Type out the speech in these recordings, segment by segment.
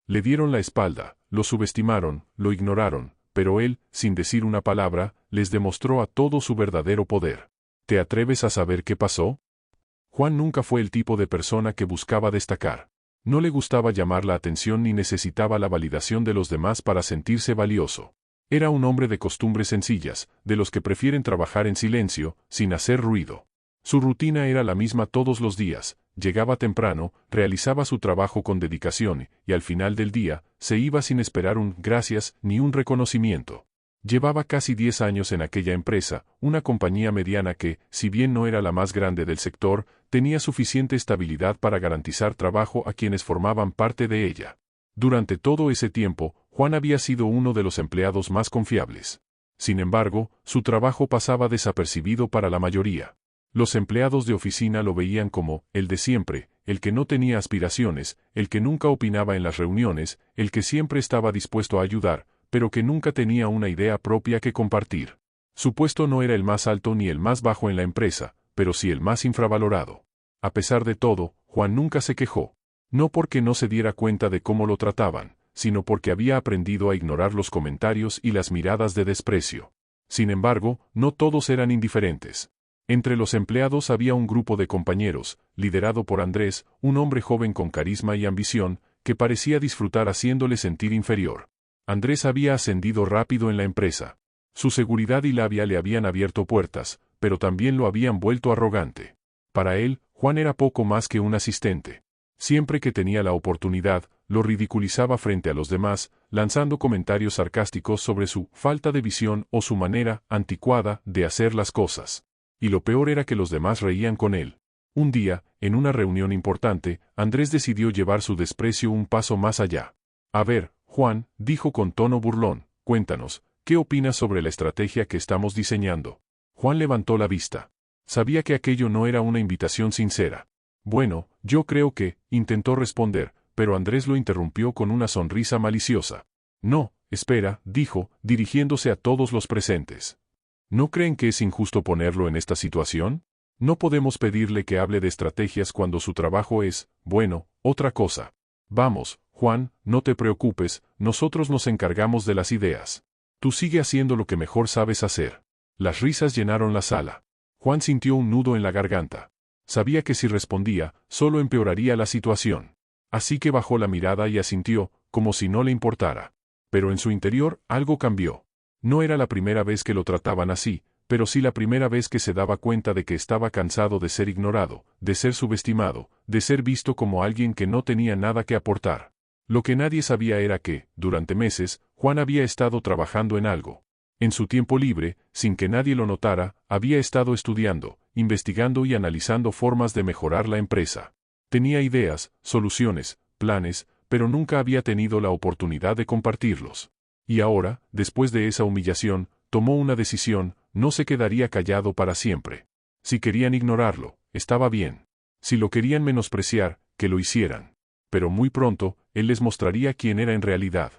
Le dieron la espalda, lo subestimaron, lo ignoraron, pero él, sin decir una palabra, les demostró a todos su verdadero poder. ¿Te atreves a saber qué pasó? Juan nunca fue el tipo de persona que buscaba destacar. No le gustaba llamar la atención ni necesitaba la validación de los demás para sentirse valioso. Era un hombre de costumbres sencillas, de los que prefieren trabajar en silencio, sin hacer ruido. Su rutina era la misma todos los días: llegaba temprano, realizaba su trabajo con dedicación y, al final del día, se iba sin esperar un gracias ni un reconocimiento. Llevaba casi 10 años en aquella empresa, una compañía mediana que, si bien no era la más grande del sector, tenía suficiente estabilidad para garantizar trabajo a quienes formaban parte de ella. Durante todo ese tiempo, Juan había sido uno de los empleados más confiables. Sin embargo, su trabajo pasaba desapercibido para la mayoría. Los empleados de oficina lo veían como el de siempre, el que no tenía aspiraciones, el que nunca opinaba en las reuniones, el que siempre estaba dispuesto a ayudar, pero que nunca tenía una idea propia que compartir. Su puesto no era el más alto ni el más bajo en la empresa, pero sí el más infravalorado. A pesar de todo, Juan nunca se quejó. No porque no se diera cuenta de cómo lo trataban, sino porque había aprendido a ignorar los comentarios y las miradas de desprecio. Sin embargo, no todos eran indiferentes. Entre los empleados había un grupo de compañeros, liderado por Andrés, un hombre joven con carisma y ambición, que parecía disfrutar haciéndole sentir inferior. Andrés había ascendido rápido en la empresa. Su seguridad y labia le habían abierto puertas, pero también lo habían vuelto arrogante. Para él, Juan era poco más que un asistente. Siempre que tenía la oportunidad, lo ridiculizaba frente a los demás, lanzando comentarios sarcásticos sobre su falta de visión o su manera anticuada de hacer las cosas. Y lo peor era que los demás reían con él. Un día, en una reunión importante, Andrés decidió llevar su desprecio un paso más allá. A ver, Juan, dijo con tono burlón, cuéntanos, ¿qué opinas sobre la estrategia que estamos diseñando? Juan levantó la vista. Sabía que aquello no era una invitación sincera. Bueno, yo creo que, intentó responder, pero Andrés lo interrumpió con una sonrisa maliciosa. No, espera, dijo, dirigiéndose a todos los presentes. ¿No creen que es injusto ponerlo en esta situación? No podemos pedirle que hable de estrategias cuando su trabajo es, bueno, otra cosa. Vamos, Juan, no te preocupes, nosotros nos encargamos de las ideas. Tú sigue haciendo lo que mejor sabes hacer. Las risas llenaron la sala. Juan sintió un nudo en la garganta. Sabía que si respondía, solo empeoraría la situación. Así que bajó la mirada y asintió, como si no le importara. Pero en su interior, algo cambió. No era la primera vez que lo trataban así, pero sí la primera vez que se daba cuenta de que estaba cansado de ser ignorado, de ser subestimado, de ser visto como alguien que no tenía nada que aportar. Lo que nadie sabía era que, durante meses, Juan había estado trabajando en algo. En su tiempo libre, sin que nadie lo notara, había estado estudiando, investigando y analizando formas de mejorar la empresa. Tenía ideas, soluciones, planes, pero nunca había tenido la oportunidad de compartirlos. Y ahora, después de esa humillación, tomó una decisión: no se quedaría callado para siempre. Si querían ignorarlo, estaba bien. Si lo querían menospreciar, que lo hicieran. Pero muy pronto, él les mostraría quién era en realidad.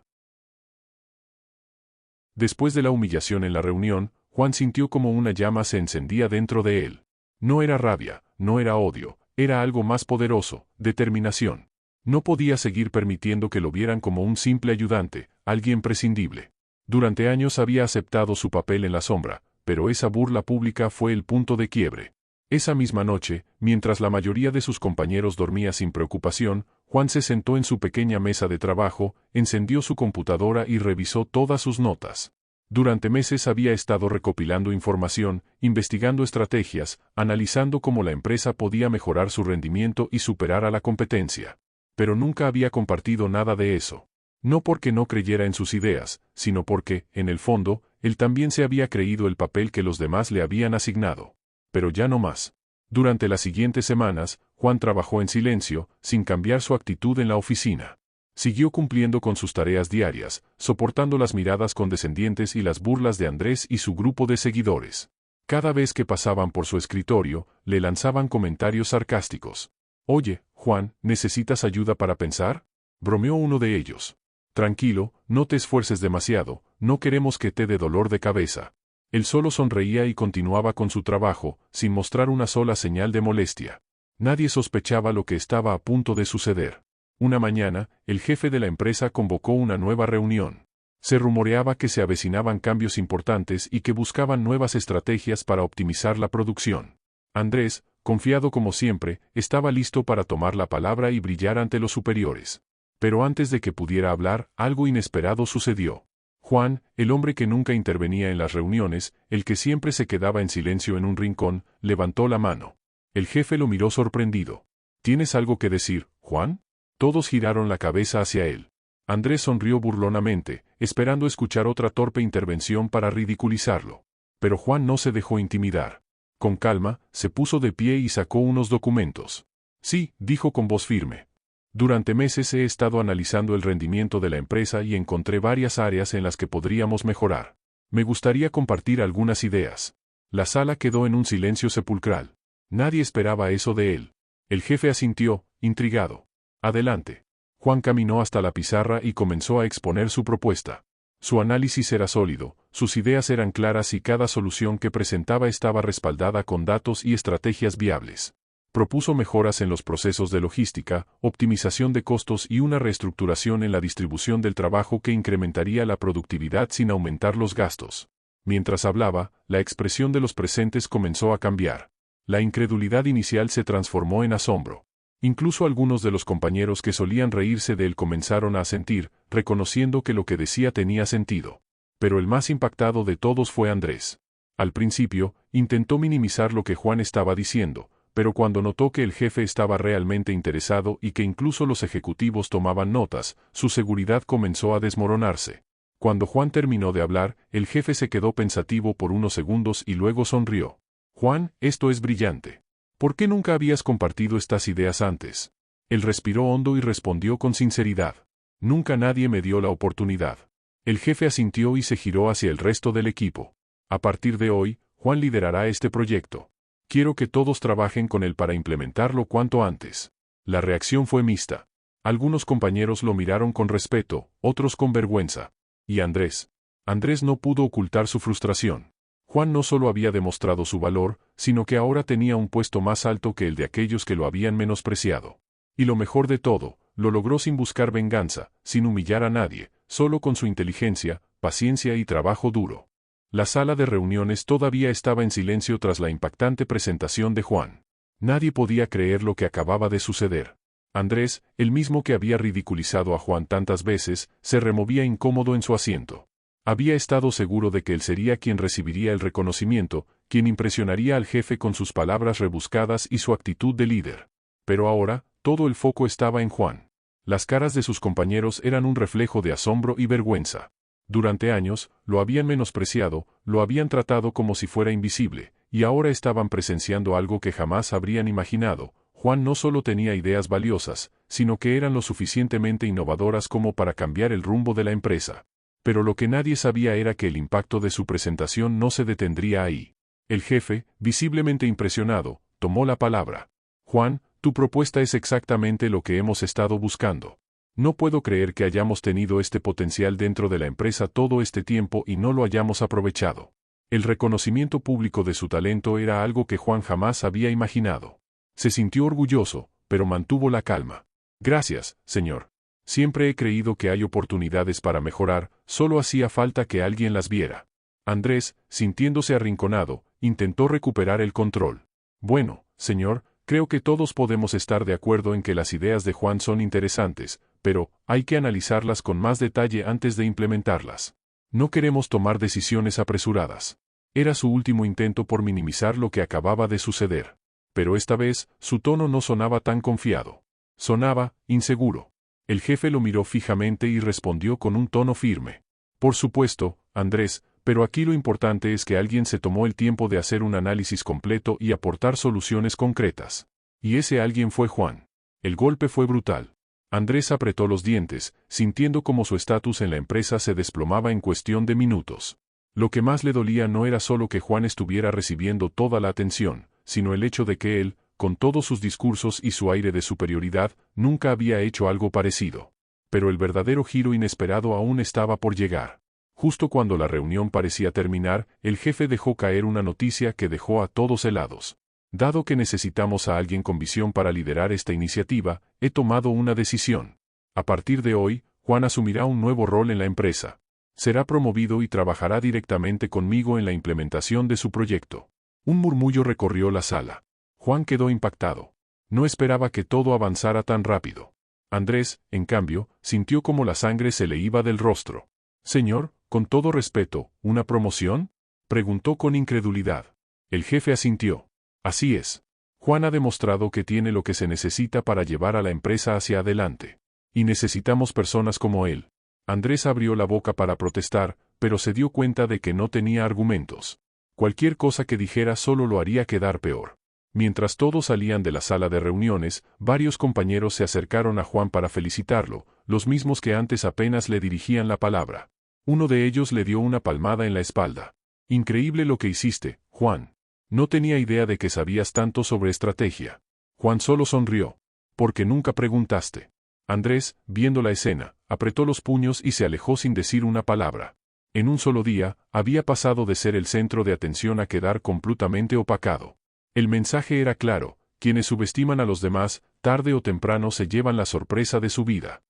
Después de la humillación en la reunión, Juan sintió como una llama se encendía dentro de él. No era rabia, no era odio, era algo más poderoso: determinación. No podía seguir permitiendo que lo vieran como un simple ayudante, alguien prescindible. Durante años había aceptado su papel en la sombra, pero esa burla pública fue el punto de quiebre. Esa misma noche, mientras la mayoría de sus compañeros dormía sin preocupación, Juan se sentó en su pequeña mesa de trabajo, encendió su computadora y revisó todas sus notas. Durante meses había estado recopilando información, investigando estrategias, analizando cómo la empresa podía mejorar su rendimiento y superar a la competencia. Pero nunca había compartido nada de eso. No porque no creyera en sus ideas, sino porque, en el fondo, él también se había creído el papel que los demás le habían asignado. Pero ya no más. Durante las siguientes semanas, Juan trabajó en silencio, sin cambiar su actitud en la oficina. Siguió cumpliendo con sus tareas diarias, soportando las miradas condescendientes y las burlas de Andrés y su grupo de seguidores. Cada vez que pasaban por su escritorio, le lanzaban comentarios sarcásticos. «Oye, Juan, ¿necesitas ayuda para pensar?», bromeó uno de ellos. «Tranquilo, no te esfuerces demasiado, no queremos que te dé dolor de cabeza». Él solo sonreía y continuaba con su trabajo, sin mostrar una sola señal de molestia. Nadie sospechaba lo que estaba a punto de suceder. Una mañana, el jefe de la empresa convocó una nueva reunión. Se rumoreaba que se avecinaban cambios importantes y que buscaban nuevas estrategias para optimizar la producción. Andrés, confiado como siempre, estaba listo para tomar la palabra y brillar ante los superiores. Pero antes de que pudiera hablar, algo inesperado sucedió. Juan, el hombre que nunca intervenía en las reuniones, el que siempre se quedaba en silencio en un rincón, levantó la mano. El jefe lo miró sorprendido. ¿Tienes algo que decir, Juan? Todos giraron la cabeza hacia él. Andrés sonrió burlonamente, esperando escuchar otra torpe intervención para ridiculizarlo. Pero Juan no se dejó intimidar. Con calma, se puso de pie y sacó unos documentos. Sí, dijo con voz firme. Durante meses he estado analizando el rendimiento de la empresa y encontré varias áreas en las que podríamos mejorar. Me gustaría compartir algunas ideas. La sala quedó en un silencio sepulcral. Nadie esperaba eso de él. El jefe asintió, intrigado. Adelante. Juan caminó hasta la pizarra y comenzó a exponer su propuesta. Su análisis era sólido, sus ideas eran claras y cada solución que presentaba estaba respaldada con datos y estrategias viables. Propuso mejoras en los procesos de logística, optimización de costos y una reestructuración en la distribución del trabajo que incrementaría la productividad sin aumentar los gastos. Mientras hablaba, la expresión de los presentes comenzó a cambiar. La incredulidad inicial se transformó en asombro. Incluso algunos de los compañeros que solían reírse de él comenzaron a asentir, reconociendo que lo que decía tenía sentido. Pero el más impactado de todos fue Andrés. Al principio, intentó minimizar lo que Juan estaba diciendo, pero cuando notó que el jefe estaba realmente interesado y que incluso los ejecutivos tomaban notas, su seguridad comenzó a desmoronarse. Cuando Juan terminó de hablar, el jefe se quedó pensativo por unos segundos y luego sonrió. Juan, esto es brillante. ¿Por qué nunca habías compartido estas ideas antes? Él respiró hondo y respondió con sinceridad. Nunca nadie me dio la oportunidad. El jefe asintió y se giró hacia el resto del equipo. A partir de hoy, Juan liderará este proyecto. Quiero que todos trabajen con él para implementarlo cuanto antes. La reacción fue mixta. Algunos compañeros lo miraron con respeto, otros con vergüenza. ¿Y Andrés? Andrés no pudo ocultar su frustración. Juan no solo había demostrado su valor, sino que ahora tenía un puesto más alto que el de aquellos que lo habían menospreciado. Y lo mejor de todo, lo logró sin buscar venganza, sin humillar a nadie, solo con su inteligencia, paciencia y trabajo duro. La sala de reuniones todavía estaba en silencio tras la impactante presentación de Juan. Nadie podía creer lo que acababa de suceder. Andrés, el mismo que había ridiculizado a Juan tantas veces, se removía incómodo en su asiento. Había estado seguro de que él sería quien recibiría el reconocimiento, quien impresionaría al jefe con sus palabras rebuscadas y su actitud de líder. Pero ahora, todo el foco estaba en Juan. Las caras de sus compañeros eran un reflejo de asombro y vergüenza. Durante años, lo habían menospreciado, lo habían tratado como si fuera invisible, y ahora estaban presenciando algo que jamás habrían imaginado. Juan no solo tenía ideas valiosas, sino que eran lo suficientemente innovadoras como para cambiar el rumbo de la empresa. Pero lo que nadie sabía era que el impacto de su presentación no se detendría ahí. El jefe, visiblemente impresionado, tomó la palabra. Juan, tu propuesta es exactamente lo que hemos estado buscando. No puedo creer que hayamos tenido este potencial dentro de la empresa todo este tiempo y no lo hayamos aprovechado. El reconocimiento público de su talento era algo que Juan jamás había imaginado. Se sintió orgulloso, pero mantuvo la calma. Gracias, señor. Siempre he creído que hay oportunidades para mejorar, solo hacía falta que alguien las viera. Andrés, sintiéndose arrinconado, intentó recuperar el control. Bueno, señor, creo que todos podemos estar de acuerdo en que las ideas de Juan son interesantes, pero hay que analizarlas con más detalle antes de implementarlas. No queremos tomar decisiones apresuradas. Era su último intento por minimizar lo que acababa de suceder. Pero esta vez, su tono no sonaba tan confiado. Sonaba inseguro. El jefe lo miró fijamente y respondió con un tono firme. Por supuesto, Andrés, pero aquí lo importante es que alguien se tomó el tiempo de hacer un análisis completo y aportar soluciones concretas. Y ese alguien fue Juan. El golpe fue brutal. Andrés apretó los dientes, sintiendo como su estatus en la empresa se desplomaba en cuestión de minutos. Lo que más le dolía no era solo que Juan estuviera recibiendo toda la atención, sino el hecho de que él, con todos sus discursos y su aire de superioridad, nunca había hecho algo parecido. Pero el verdadero giro inesperado aún estaba por llegar. Justo cuando la reunión parecía terminar, el jefe dejó caer una noticia que dejó a todos helados. Dado que necesitamos a alguien con visión para liderar esta iniciativa, he tomado una decisión. A partir de hoy, Juan asumirá un nuevo rol en la empresa. Será promovido y trabajará directamente conmigo en la implementación de su proyecto. Un murmullo recorrió la sala. Juan quedó impactado. No esperaba que todo avanzara tan rápido. Andrés, en cambio, sintió como la sangre se le iba del rostro. Señor, con todo respeto, ¿una promoción?, preguntó con incredulidad. El jefe asintió. Así es. Juan ha demostrado que tiene lo que se necesita para llevar a la empresa hacia adelante. Y necesitamos personas como él. Andrés abrió la boca para protestar, pero se dio cuenta de que no tenía argumentos. Cualquier cosa que dijera solo lo haría quedar peor. Mientras todos salían de la sala de reuniones, varios compañeros se acercaron a Juan para felicitarlo, los mismos que antes apenas le dirigían la palabra. Uno de ellos le dio una palmada en la espalda. Increíble lo que hiciste, Juan. No tenía idea de que sabías tanto sobre estrategia. Juan solo sonrió. Porque nunca preguntaste. Andrés, viendo la escena, apretó los puños y se alejó sin decir una palabra. En un solo día, había pasado de ser el centro de atención a quedar completamente opacado. El mensaje era claro: quienes subestiman a los demás, tarde o temprano se llevan la sorpresa de su vida.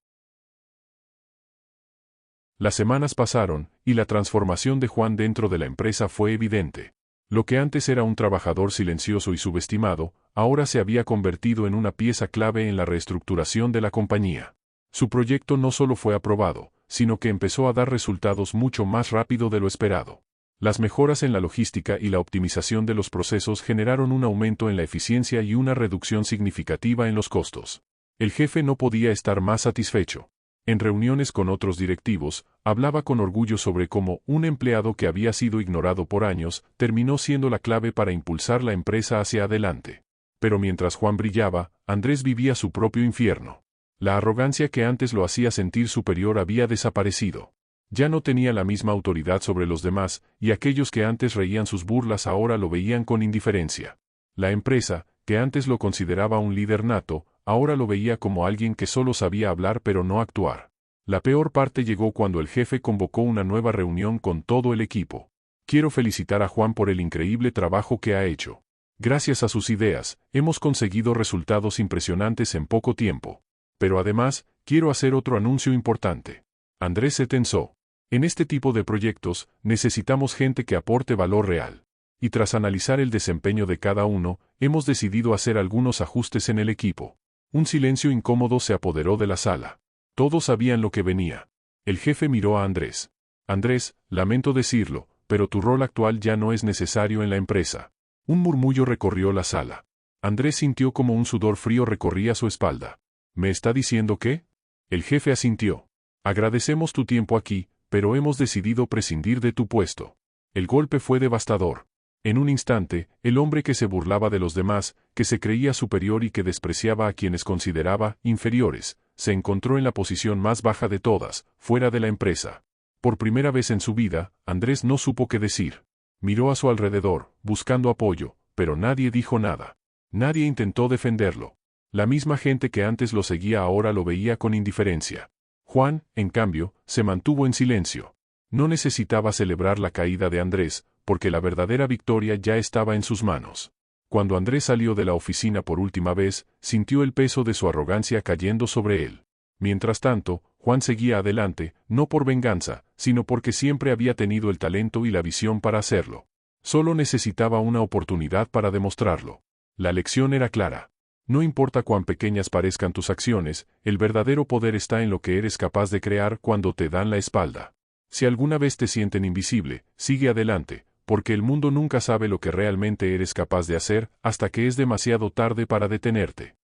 Las semanas pasaron, y la transformación de Juan dentro de la empresa fue evidente. Lo que antes era un trabajador silencioso y subestimado, ahora se había convertido en una pieza clave en la reestructuración de la compañía. Su proyecto no solo fue aprobado, sino que empezó a dar resultados mucho más rápido de lo esperado. Las mejoras en la logística y la optimización de los procesos generaron un aumento en la eficiencia y una reducción significativa en los costos. El jefe no podía estar más satisfecho. En reuniones con otros directivos, hablaba con orgullo sobre cómo un empleado que había sido ignorado por años terminó siendo la clave para impulsar la empresa hacia adelante. Pero mientras Juan brillaba, Andrés vivía su propio infierno. La arrogancia que antes lo hacía sentir superior había desaparecido. Ya no tenía la misma autoridad sobre los demás, y aquellos que antes reían sus burlas ahora lo veían con indiferencia. La empresa, que antes lo consideraba un líder nato, ahora lo veía como alguien que solo sabía hablar pero no actuar. La peor parte llegó cuando el jefe convocó una nueva reunión con todo el equipo. Quiero felicitar a Juan por el increíble trabajo que ha hecho. Gracias a sus ideas, hemos conseguido resultados impresionantes en poco tiempo. Pero además, quiero hacer otro anuncio importante. Andrés se tensó. En este tipo de proyectos, necesitamos gente que aporte valor real. Y tras analizar el desempeño de cada uno, hemos decidido hacer algunos ajustes en el equipo. Un silencio incómodo se apoderó de la sala. Todos sabían lo que venía. El jefe miró a Andrés. Andrés, lamento decirlo, pero tu rol actual ya no es necesario en la empresa. Un murmullo recorrió la sala. Andrés sintió como un sudor frío recorría su espalda. ¿Me está diciendo qué? El jefe asintió. Agradecemos tu tiempo aquí, pero hemos decidido prescindir de tu puesto. El golpe fue devastador. En un instante, el hombre que se burlaba de los demás, que se creía superior y que despreciaba a quienes consideraba inferiores, se encontró en la posición más baja de todas, fuera de la empresa. Por primera vez en su vida, Andrés no supo qué decir. Miró a su alrededor, buscando apoyo, pero nadie dijo nada. Nadie intentó defenderlo. La misma gente que antes lo seguía ahora lo veía con indiferencia. Juan, en cambio, se mantuvo en silencio. No necesitaba celebrar la caída de Andrés, porque la verdadera victoria ya estaba en sus manos. Cuando Andrés salió de la oficina por última vez, sintió el peso de su arrogancia cayendo sobre él. Mientras tanto, Juan seguía adelante, no por venganza, sino porque siempre había tenido el talento y la visión para hacerlo. Solo necesitaba una oportunidad para demostrarlo. La lección era clara. No importa cuán pequeñas parezcan tus acciones, el verdadero poder está en lo que eres capaz de crear cuando te dan la espalda. Si alguna vez te sienten invisible, sigue adelante, porque el mundo nunca sabe lo que realmente eres capaz de hacer hasta que es demasiado tarde para detenerte.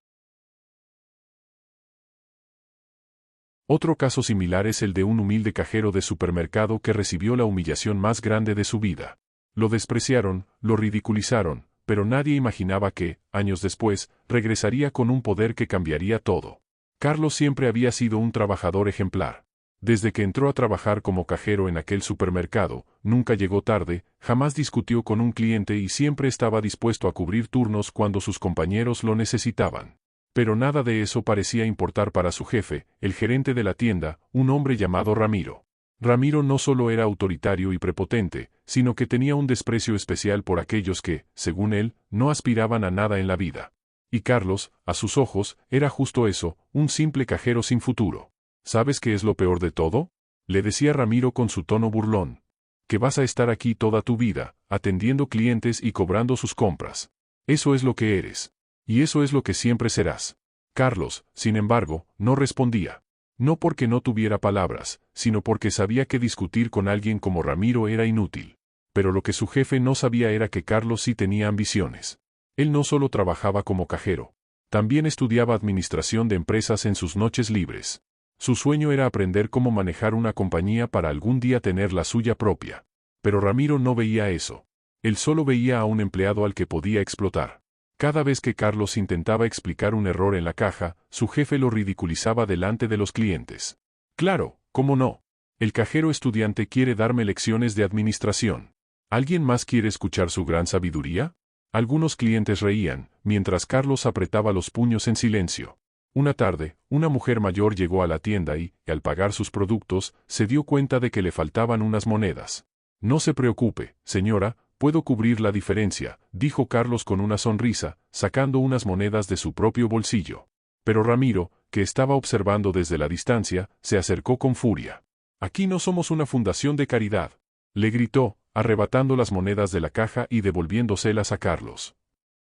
Otro caso similar es el de un humilde cajero de supermercado que recibió la humillación más grande de su vida. Lo despreciaron, lo ridiculizaron, pero nadie imaginaba que, años después, regresaría con un poder que cambiaría todo. Carlos siempre había sido un trabajador ejemplar. Desde que entró a trabajar como cajero en aquel supermercado, nunca llegó tarde, jamás discutió con un cliente y siempre estaba dispuesto a cubrir turnos cuando sus compañeros lo necesitaban. Pero nada de eso parecía importar para su jefe, el gerente de la tienda, un hombre llamado Ramiro. Ramiro no solo era autoritario y prepotente, sino que tenía un desprecio especial por aquellos que, según él, no aspiraban a nada en la vida. Y Carlos, a sus ojos, era justo eso, un simple cajero sin futuro. ¿Sabes qué es lo peor de todo?, le decía Ramiro con su tono burlón. Que vas a estar aquí toda tu vida, atendiendo clientes y cobrando sus compras. Eso es lo que eres. Y eso es lo que siempre serás. Carlos, sin embargo, no respondía. No porque no tuviera palabras, sino porque sabía que discutir con alguien como Ramiro era inútil. Pero lo que su jefe no sabía era que Carlos sí tenía ambiciones. Él no solo trabajaba como cajero. También estudiaba administración de empresas en sus noches libres. Su sueño era aprender cómo manejar una compañía para algún día tener la suya propia. Pero Ramiro no veía eso. Él solo veía a un empleado al que podía explotar. Cada vez que Carlos intentaba explicar un error en la caja, su jefe lo ridiculizaba delante de los clientes. Claro, ¿cómo no? El cajero estudiante quiere darme lecciones de administración. ¿Alguien más quiere escuchar su gran sabiduría? Algunos clientes reían, mientras Carlos apretaba los puños en silencio. Una tarde, una mujer mayor llegó a la tienda y, al pagar sus productos, se dio cuenta de que le faltaban unas monedas. No se preocupe, señora, puedo cubrir la diferencia, dijo Carlos con una sonrisa, sacando unas monedas de su propio bolsillo. Pero Ramiro, que estaba observando desde la distancia, se acercó con furia. Aquí no somos una fundación de caridad, le gritó, arrebatando las monedas de la caja y devolviéndoselas a Carlos.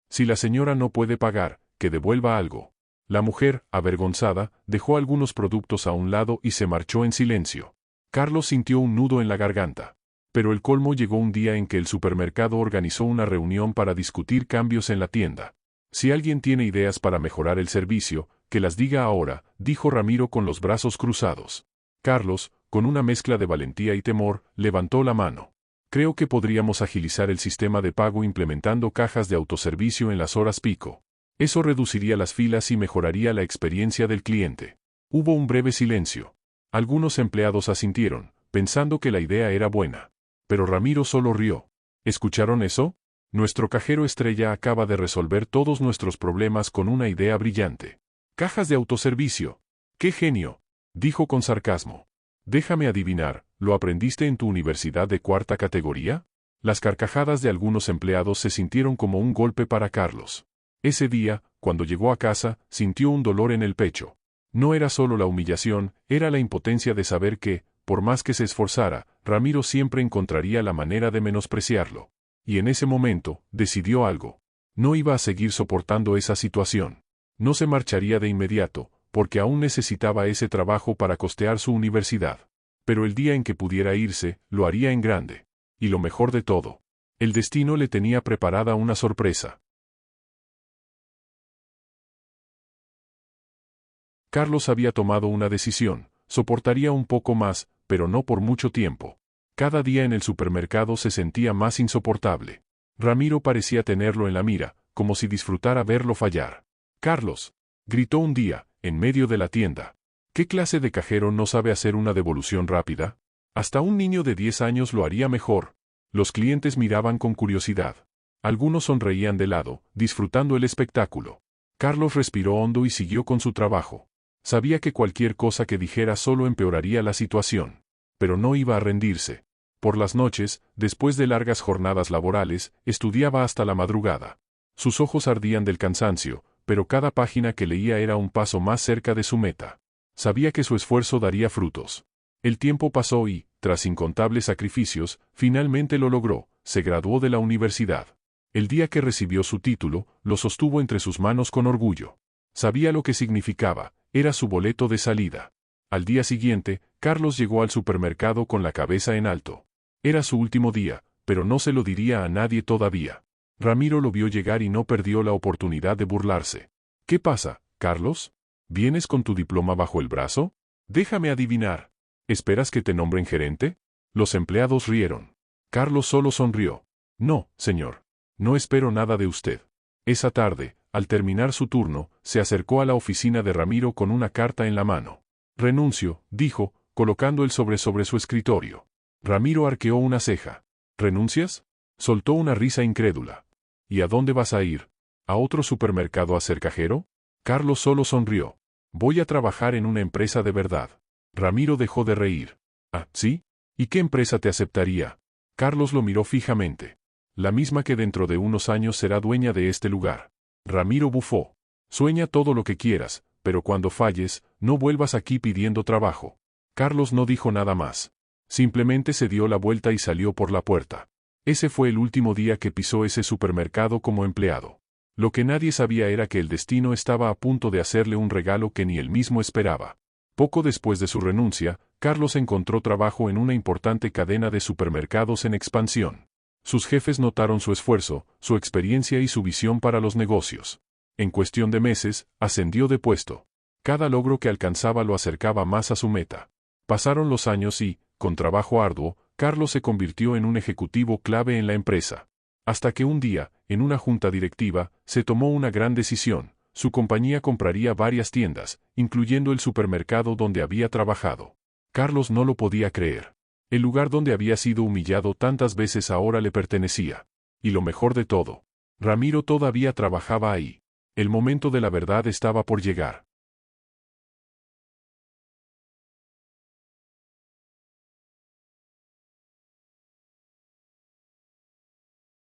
Si la señora no puede pagar, que devuelva algo. La mujer, avergonzada, dejó algunos productos a un lado y se marchó en silencio. Carlos sintió un nudo en la garganta. Pero el colmo llegó un día en que el supermercado organizó una reunión para discutir cambios en la tienda. Si alguien tiene ideas para mejorar el servicio, que las diga ahora, dijo Ramiro con los brazos cruzados. Carlos, con una mezcla de valentía y temor, levantó la mano. Creo que podríamos agilizar el sistema de pago implementando cajas de autoservicio en las horas pico. Eso reduciría las filas y mejoraría la experiencia del cliente. Hubo un breve silencio. Algunos empleados asintieron, pensando que la idea era buena. Pero Ramiro solo rió. ¿Escucharon eso? Nuestro cajero estrella acaba de resolver todos nuestros problemas con una idea brillante. Cajas de autoservicio. ¡Qué genio!, dijo con sarcasmo. Déjame adivinar, ¿lo aprendiste en tu universidad de cuarta categoría? Las carcajadas de algunos empleados se sintieron como un golpe para Carlos. Ese día, cuando llegó a casa, sintió un dolor en el pecho. No era solo la humillación, era la impotencia de saber que, por más que se esforzara, Ramiro siempre encontraría la manera de menospreciarlo. Y en ese momento, decidió algo. No iba a seguir soportando esa situación. No se marcharía de inmediato, porque aún necesitaba ese trabajo para costear su universidad. Pero el día en que pudiera irse, lo haría en grande. Y lo mejor de todo, el destino le tenía preparada una sorpresa. Carlos había tomado una decisión, soportaría un poco más, pero no por mucho tiempo. Cada día en el supermercado se sentía más insoportable. Ramiro parecía tenerlo en la mira, como si disfrutara verlo fallar. «Carlos», gritó un día, en medio de la tienda. ¿Qué clase de cajero no sabe hacer una devolución rápida? Hasta un niño de 10 años lo haría mejor. Los clientes miraban con curiosidad. Algunos sonreían de lado, disfrutando el espectáculo. Carlos respiró hondo y siguió con su trabajo. Sabía que cualquier cosa que dijera solo empeoraría la situación. Pero no iba a rendirse. Por las noches, después de largas jornadas laborales, estudiaba hasta la madrugada. Sus ojos ardían del cansancio, pero cada página que leía era un paso más cerca de su meta. Sabía que su esfuerzo daría frutos. El tiempo pasó y, tras incontables sacrificios, finalmente lo logró, se graduó de la universidad. El día que recibió su título, lo sostuvo entre sus manos con orgullo. Sabía lo que significaba, era su boleto de salida. Al día siguiente, Carlos llegó al supermercado con la cabeza en alto. Era su último día, pero no se lo diría a nadie todavía. Ramiro lo vio llegar y no perdió la oportunidad de burlarse. ¿Qué pasa, Carlos? ¿Vienes con tu diploma bajo el brazo? Déjame adivinar. ¿Esperas que te nombren gerente? Los empleados rieron. Carlos solo sonrió. No, señor. No espero nada de usted. Esa tarde, al terminar su turno, se acercó a la oficina de Ramiro con una carta en la mano. Renuncio, dijo, colocando el sobre su escritorio. Ramiro arqueó una ceja. ¿Renuncias? Soltó una risa incrédula. ¿Y a dónde vas a ir? ¿A otro supermercado a ser cajero? Carlos solo sonrió. Voy a trabajar en una empresa de verdad. Ramiro dejó de reír. ¿Ah, sí? ¿Y qué empresa te aceptaría? Carlos lo miró fijamente. La misma que dentro de unos años será dueña de este lugar. Ramiro bufó. Sueña todo lo que quieras, pero cuando falles, no vuelvas aquí pidiendo trabajo. Carlos no dijo nada más. Simplemente se dio la vuelta y salió por la puerta. Ese fue el último día que pisó ese supermercado como empleado. Lo que nadie sabía era que el destino estaba a punto de hacerle un regalo que ni él mismo esperaba. Poco después de su renuncia, Carlos encontró trabajo en una importante cadena de supermercados en expansión. Sus jefes notaron su esfuerzo, su experiencia y su visión para los negocios. En cuestión de meses, ascendió de puesto. Cada logro que alcanzaba lo acercaba más a su meta. Pasaron los años y, con trabajo arduo, Carlos se convirtió en un ejecutivo clave en la empresa. Hasta que un día, en una junta directiva, se tomó una gran decisión. Su compañía compraría varias tiendas, incluyendo el supermercado donde había trabajado. Carlos no lo podía creer. El lugar donde había sido humillado tantas veces ahora le pertenecía. Y lo mejor de todo, Ramiro todavía trabajaba ahí. El momento de la verdad estaba por llegar.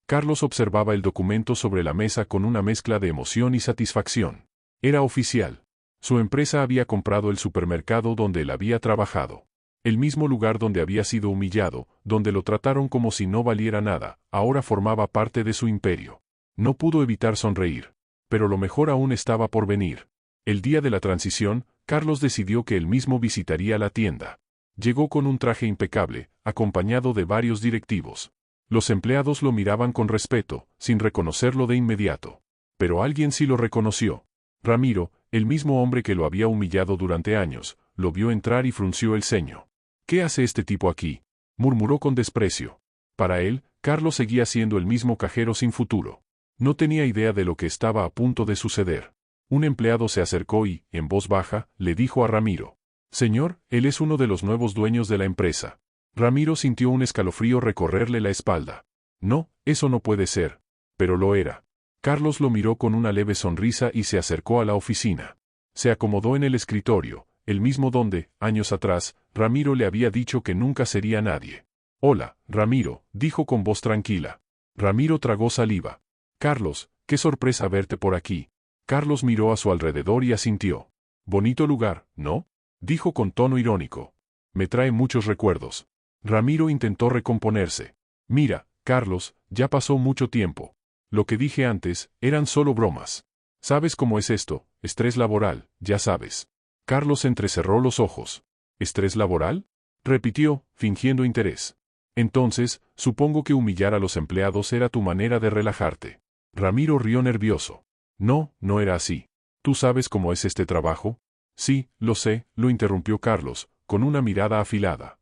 Carlos observaba el documento sobre la mesa con una mezcla de emoción y satisfacción. Era oficial. Su empresa había comprado el supermercado donde él había trabajado. El mismo lugar donde había sido humillado, donde lo trataron como si no valiera nada, ahora formaba parte de su imperio. No pudo evitar sonreír. Pero lo mejor aún estaba por venir. El día de la transición, Carlos decidió que él mismo visitaría la tienda. Llegó con un traje impecable, acompañado de varios directivos. Los empleados lo miraban con respeto, sin reconocerlo de inmediato. Pero alguien sí lo reconoció. Ramiro, el mismo hombre que lo había humillado durante años, lo vio entrar y frunció el ceño. «¿Qué hace este tipo aquí?», murmuró con desprecio. Para él, Carlos seguía siendo el mismo cajero sin futuro. No tenía idea de lo que estaba a punto de suceder. Un empleado se acercó y, en voz baja, le dijo a Ramiro: «Señor, él es uno de los nuevos dueños de la empresa». Ramiro sintió un escalofrío recorrerle la espalda. No, eso no puede ser. Pero lo era. Carlos lo miró con una leve sonrisa y se acercó a la oficina. Se acomodó en el escritorio, el mismo donde, años atrás, Ramiro le había dicho que nunca sería nadie. «Hola, Ramiro», dijo con voz tranquila. Ramiro tragó saliva. «Carlos, qué sorpresa verte por aquí». Carlos miró a su alrededor y asintió. «Bonito lugar, ¿no?», dijo con tono irónico. «Me trae muchos recuerdos». Ramiro intentó recomponerse. «Mira, Carlos, ya pasó mucho tiempo. Lo que dije antes, eran solo bromas. ¿Sabes cómo es esto? Estrés laboral, ya sabes». Carlos entrecerró los ojos. «¿Estrés laboral?», repitió, fingiendo interés. «Entonces, supongo que humillar a los empleados era tu manera de relajarte». Ramiro rió nervioso. «No, no era así. ¿Tú sabes cómo es este trabajo?». «Sí, lo sé», lo interrumpió Carlos, con una mirada afilada.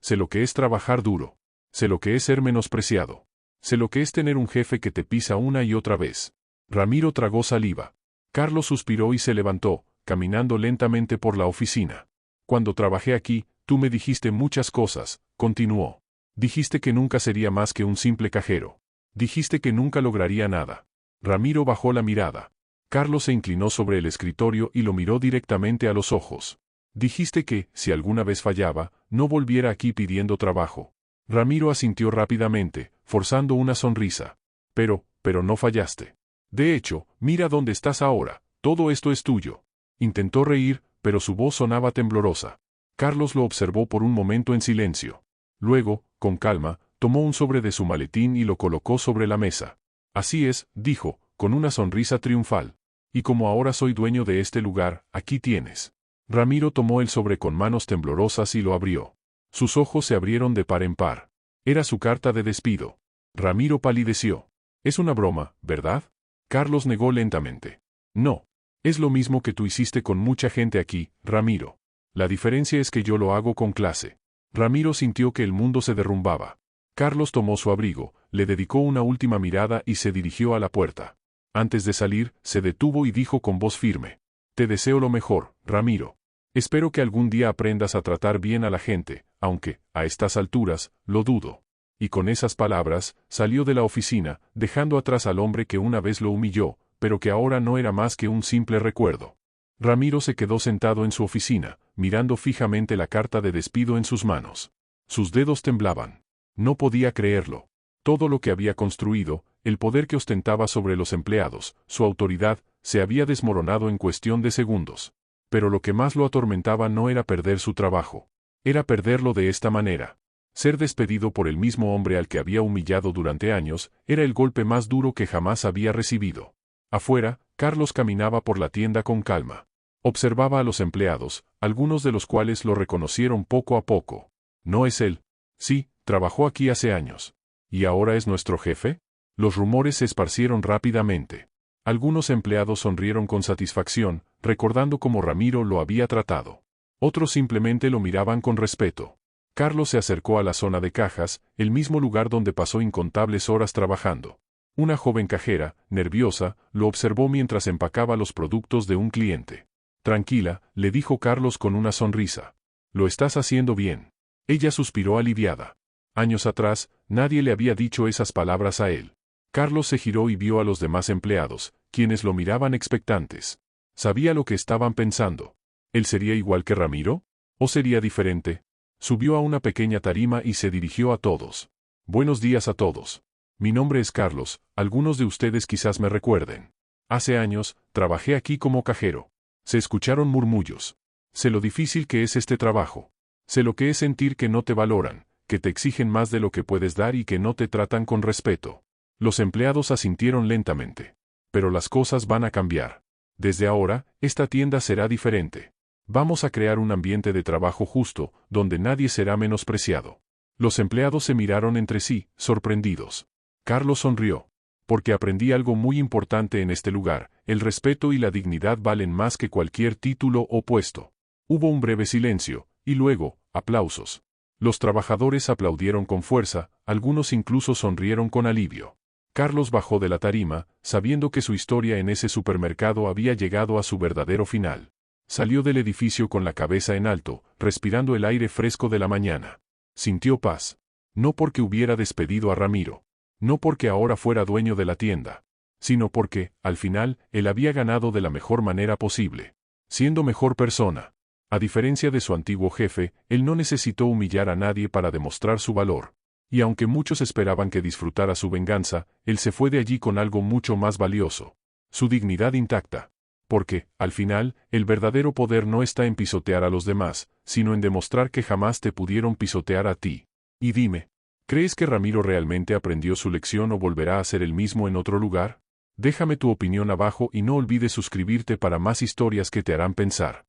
«Sé lo que es trabajar duro. Sé lo que es ser menospreciado. Sé lo que es tener un jefe que te pisa una y otra vez». Ramiro tragó saliva. Carlos suspiró y se levantó, caminando lentamente por la oficina. «Cuando trabajé aquí, tú me dijiste muchas cosas», continuó. «Dijiste que nunca sería más que un simple cajero. Dijiste que nunca lograría nada». Ramiro bajó la mirada. Carlos se inclinó sobre el escritorio y lo miró directamente a los ojos. «Dijiste que, si alguna vez fallaba, no volviera aquí pidiendo trabajo». Ramiro asintió rápidamente, forzando una sonrisa. Pero no fallaste. De hecho, mira dónde estás ahora, todo esto es tuyo». Intentó reír, pero su voz sonaba temblorosa. Carlos lo observó por un momento en silencio. Luego, con calma, tomó un sobre de su maletín y lo colocó sobre la mesa. «Así es», dijo, con una sonrisa triunfal. «Y como ahora soy dueño de este lugar, aquí tienes». Ramiro tomó el sobre con manos temblorosas y lo abrió. Sus ojos se abrieron de par en par. Era su carta de despido. Ramiro palideció. «Es una broma, ¿verdad?». Carlos negó lentamente. «No. Es lo mismo que tú hiciste con mucha gente aquí, Ramiro. La diferencia es que yo lo hago con clase». Ramiro sintió que el mundo se derrumbaba. Carlos tomó su abrigo, le dedicó una última mirada y se dirigió a la puerta. Antes de salir, se detuvo y dijo con voz firme: «Te deseo lo mejor, Ramiro. Espero que algún día aprendas a tratar bien a la gente, aunque, a estas alturas, lo dudo». Y con esas palabras, salió de la oficina, dejando atrás al hombre que una vez lo humilló, pero que ahora no era más que un simple recuerdo. Ramiro se quedó sentado en su oficina, mirando fijamente la carta de despido en sus manos. Sus dedos temblaban. No podía creerlo. Todo lo que había construido, el poder que ostentaba sobre los empleados, su autoridad, se había desmoronado en cuestión de segundos. Pero lo que más lo atormentaba no era perder su trabajo. Era perderlo de esta manera. Ser despedido por el mismo hombre al que había humillado durante años, era el golpe más duro que jamás había recibido. Afuera, Carlos caminaba por la tienda con calma. Observaba a los empleados, algunos de los cuales lo reconocieron poco a poco. ¿No es él? Sí, trabajó aquí hace años. ¿Y ahora es nuestro jefe? Los rumores se esparcieron rápidamente. Algunos empleados sonrieron con satisfacción, recordando cómo Ramiro lo había tratado. Otros simplemente lo miraban con respeto. Carlos se acercó a la zona de cajas, el mismo lugar donde pasó incontables horas trabajando. Una joven cajera, nerviosa, lo observó mientras empacaba los productos de un cliente. Tranquila, le dijo Carlos con una sonrisa. Lo estás haciendo bien. Ella suspiró aliviada. Años atrás, nadie le había dicho esas palabras a él. Carlos se giró y vio a los demás empleados, quienes lo miraban expectantes. Sabía lo que estaban pensando. ¿Él sería igual que Ramiro? ¿O sería diferente? Subió a una pequeña tarima y se dirigió a todos. Buenos días a todos. Mi nombre es Carlos, algunos de ustedes quizás me recuerden. Hace años, trabajé aquí como cajero. Se escucharon murmullos. Sé lo difícil que es este trabajo. Sé lo que es sentir que no te valoran, que te exigen más de lo que puedes dar y que no te tratan con respeto. Los empleados asintieron lentamente. Pero las cosas van a cambiar. Desde ahora, esta tienda será diferente. Vamos a crear un ambiente de trabajo justo, donde nadie será menospreciado. Los empleados se miraron entre sí, sorprendidos. Carlos sonrió. Porque aprendí algo muy importante en este lugar, el respeto y la dignidad valen más que cualquier título o puesto. Hubo un breve silencio, y luego, aplausos. Los trabajadores aplaudieron con fuerza, algunos incluso sonrieron con alivio. Carlos bajó de la tarima, sabiendo que su historia en ese supermercado había llegado a su verdadero final. Salió del edificio con la cabeza en alto, respirando el aire fresco de la mañana. Sintió paz. No porque hubiera despedido a Ramiro. No porque ahora fuera dueño de la tienda. Sino porque, al final, él había ganado de la mejor manera posible. Siendo mejor persona. A diferencia de su antiguo jefe, él no necesitó humillar a nadie para demostrar su valor. Y aunque muchos esperaban que disfrutara su venganza, él se fue de allí con algo mucho más valioso. Su dignidad intacta. Porque, al final, el verdadero poder no está en pisotear a los demás, sino en demostrar que jamás te pudieron pisotear a ti. Y dime, ¿crees que Ramiro realmente aprendió su lección o volverá a ser el mismo en otro lugar? Déjame tu opinión abajo y no olvides suscribirte para más historias que te harán pensar.